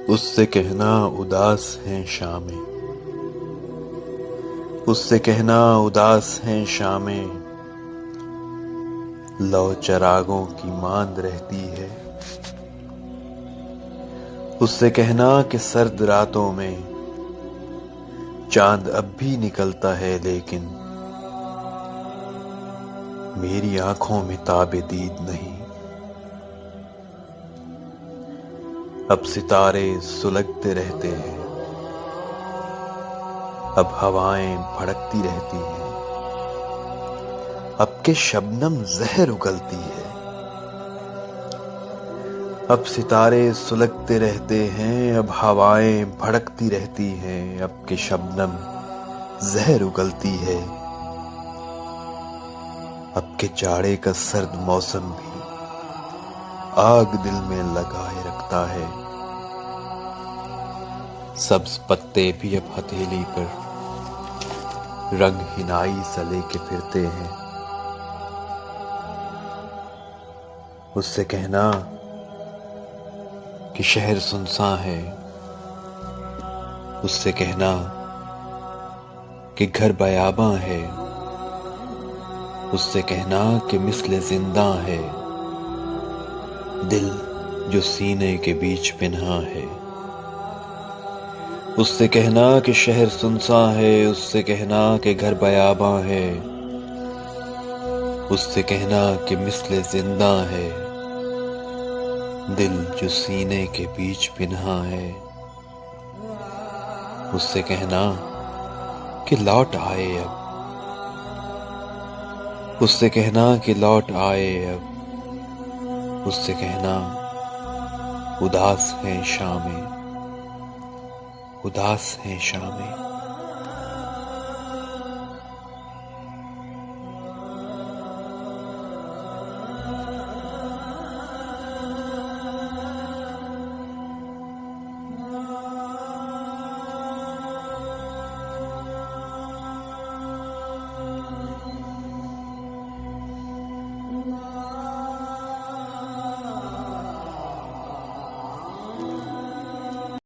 उससे कहना उदास हैं शामें, उससे कहना उदास हैं शामें, लौ चरागों की मांद रहती है। उससे कहना कि सर्द रातों में चांद अब भी निकलता है, लेकिन मेरी आंखों में ताबे दीद नहीं। अब सितारे सुलगते रहते हैं, अब हवाएं भड़कती रहती हैं, अब के शबनम जहर उगलती है। अब सितारे सुलगते रहते हैं, अब हवाएं भड़कती रहती हैं, अब के शबनम जहर उगलती है। अब के जाड़े का सर्द मौसम भी आग दिल में लगाए रखता है। सब्ज पत्ते भी अब हथेली पर रंग हिनाई सा लेके फिरते हैं। उससे कहना कि शहर सुनसान है, उससे कहना कि घर बयाबां है, उससे कहना कि मिस्ले जिंदा है, दिल जो सीने के बीच पिन्हा है। उससे कहना कि शहर सुनसान है, उससे कहना कि घर बयाबां है, उससे कहना कि मिस्ले जिंदा है, दिल जो सीने के बीच पिन्हा है। उससे कहना कि लौट आए अब, उससे कहना कि लौट आए अब, उससे कहना उदास हैं शामें, उदास हैं शामें।